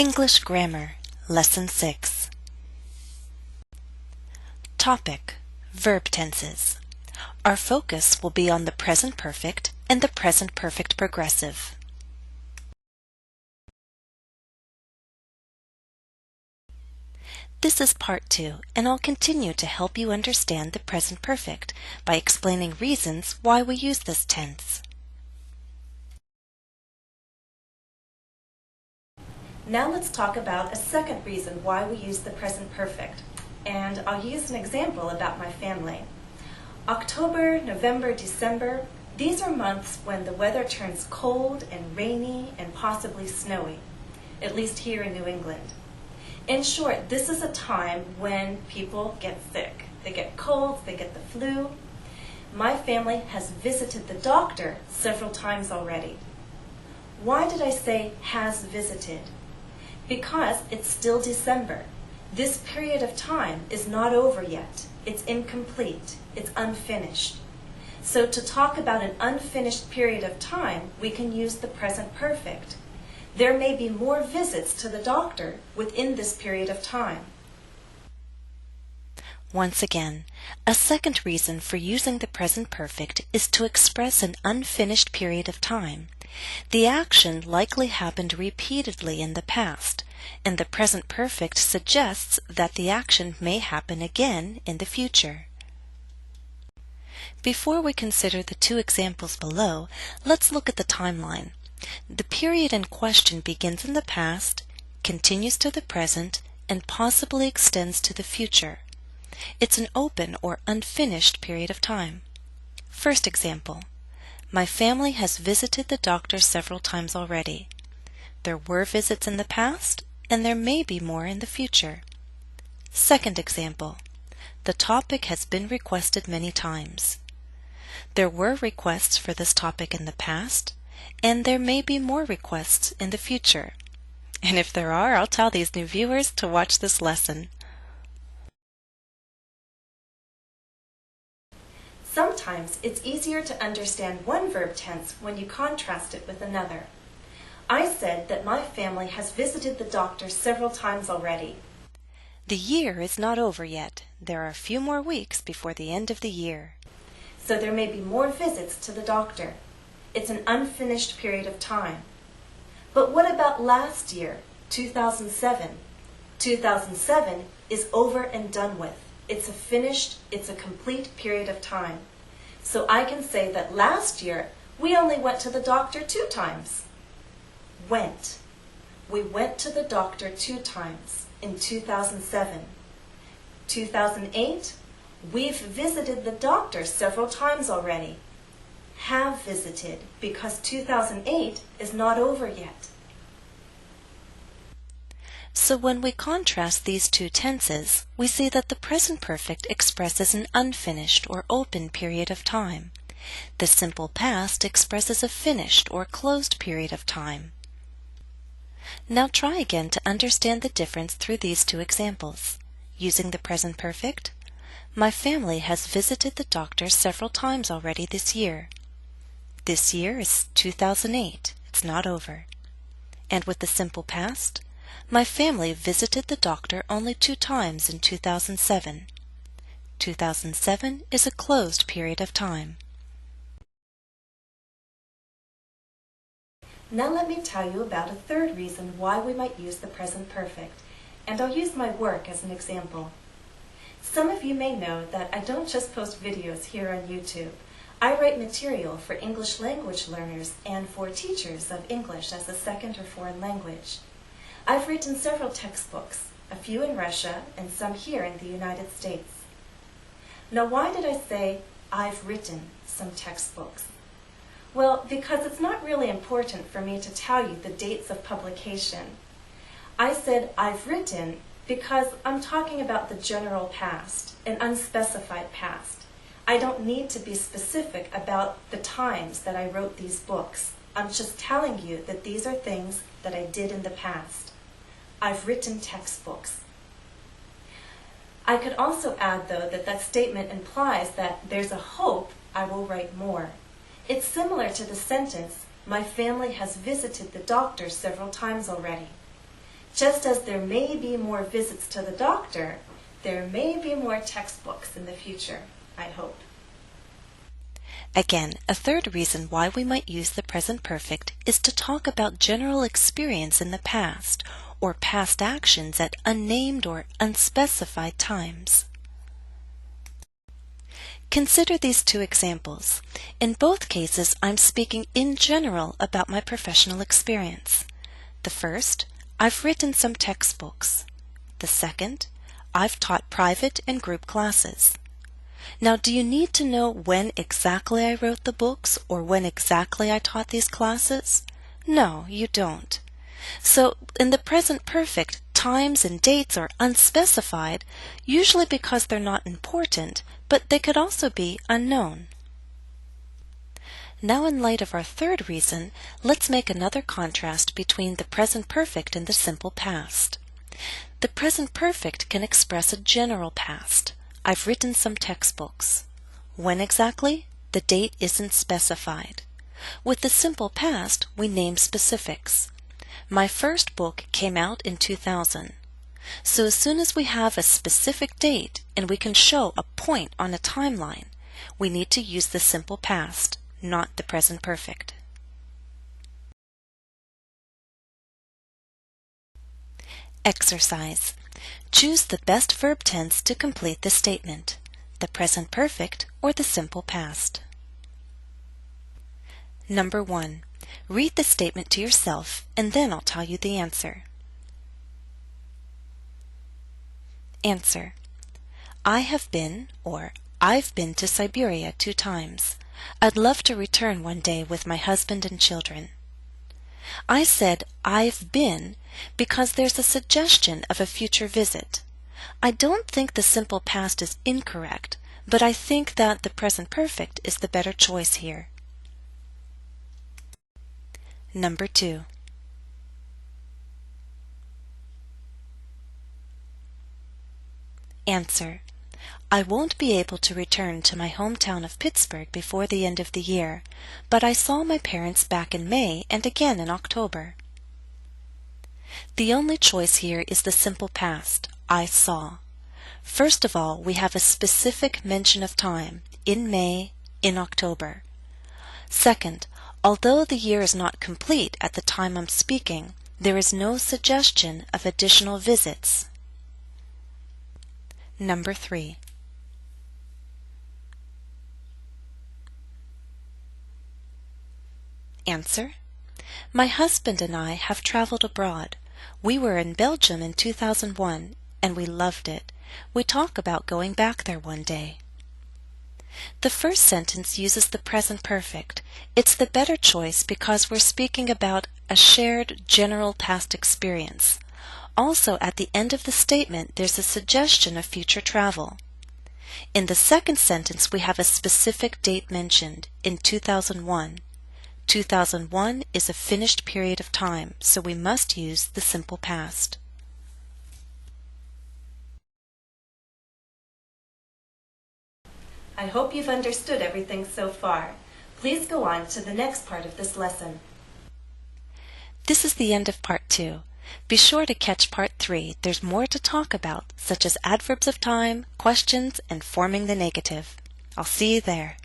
English Grammar, Lesson 6. Topic: Verb tenses. Our focus will be on the present perfect and the present perfect progressive. This is part 2, and I'll continue to help you understand the present perfect by explaining reasons why we use this tense. Now let's talk about a second reason why we use the present perfect, and I'll use an example about my family. October, November, December, these are months when the weather turns cold and rainy and possibly snowy, at least here in New England. In short, this is a time when people get sick. They get colds, they get the flu. My family has visited the doctor several times already. Why did I say has visited? Because it's still December. This period of time is not over yet. It's incomplete. It's unfinished. So to talk about an unfinished period of time, we can use the present perfect. There may be more visits to the doctor within this period of time. Once again, a second reason for using the present perfect is to express an unfinished period of time. The action likely happened repeatedly in the past, and the present perfect suggests that the action may happen again in the future. Before we consider the two examples below, let's look at the timeline. The period in question begins in the past, continues to the present, and possibly extends to the future. It's an open or unfinished period of time. First example. My family has visited the doctor several times already. There were visits in the past, and there may be more in the future. Second example. The topic has been requested many times. There were requests for this topic in the past, and there may be more requests in the future. And if there are, I'll tell these new viewers to watch this lesson. Sometimes it's easier to understand one verb tense when you contrast it with another. I said that my family has visited the doctor several times already. The year is not over yet. There are a few more weeks before the end of the year. So there may be more visits to the doctor. It's an unfinished period of time. But what about last year, 2007? 2007 is over and done with. It's a complete period of time. So I can say that last year we only went to the doctor 2 times. Went. We went to the doctor 2 times in 2007. 2008, we've visited the doctor several times already. Have visited, because 2008 is not over yet. So when we contrast these two tenses, we see that the present perfect expresses an unfinished or open period of time. The simple past expresses a finished or closed period of time. Now try again to understand the difference through these two examples. Using the present perfect, my family has visited the doctor several times already this year. This year is 2008. It's not over. And with the simple past, my family visited the doctor only 2 times in 2007. 2007 is a closed period of time. Now let me tell you about a third reason why we might use the present perfect, and I'll use my work as an example. Some of you may know that I don't just post videos here on YouTube. I write material for English language learners and for teachers of English as a second or foreign language. I've written several textbooks, a few in Russia and some here in the United States. Now why did I say I've written some textbooks? Well, because it's not really important for me to tell you the dates of publication. I said I've written because I'm talking about the general past, an unspecified past. I don't need to be specific about the times that I wrote these books. I'm just telling you that these are things that I did in the past. I've written textbooks. I could also add, though, that that statement implies that there's a hope I will write more. It's similar to the sentence, my family has visited the doctor several times already. Just as there may be more visits to the doctor, there may be more textbooks in the future, I hope. Again, a third reason why we might use the present perfect is to talk about general experience in the past or past actions at unnamed or unspecified times. Consider these two examples. In both cases, I'm speaking in general about my professional experience. The first, I've written some textbooks. The second, I've taught private and group classes. Now, do you need to know when exactly I wrote the books or when exactly I taught these classes? No, you don't. So, in the present perfect, times and dates are unspecified, usually because they're not important, but they could also be unknown. Now, in light of our third reason, let's make another contrast between the present perfect and the simple past. The present perfect can express a general past. I've written some textbooks. When exactly? The date isn't specified. With the simple past, we name specifics. My first book came out in 2000. So as soon as we have a specific date and we can show a point on a timeline, we need to use the simple past, not the present perfect. Exercise. Choose the best verb tense to complete the statement, the present perfect or the simple past. Number 1. Read the statement to yourself and then I'll tell you the answer. Answer. I have been or I've been to Siberia 2 times. I'd love to return one day with my husband and children. I said I've been because there's a suggestion of a future visit. I don't think the simple past is incorrect, but I think that the present perfect is the better choice here. Number 2. Answer. I won't be able to return to my hometown of Pittsburgh before the end of the year, but I saw my parents back in May and again in October. The only choice here is the simple past, I saw. First of all, we have a specific mention of time, in May, in October. Second, although the year is not complete at the time I'm speaking, there is no suggestion of additional visits. Number 3. Answer. My husband and I have traveled abroad. We were in Belgium in 2001 and we loved it. We talk about going back there one day. The first sentence uses the present perfect. It's the better choice because we're speaking about a shared general past experience. Also, at the end of the statement, there's a suggestion of future travel. In the second sentence, we have a specific date mentioned, in 2001. 2001 is a finished period of time, so we must use the simple past. I hope you've understood everything so far. Please go on to the next part of this lesson. This is the end of part 2. Be sure to catch part 3. There's more to talk about, such as adverbs of time, questions, and forming the negative. I'll see you there.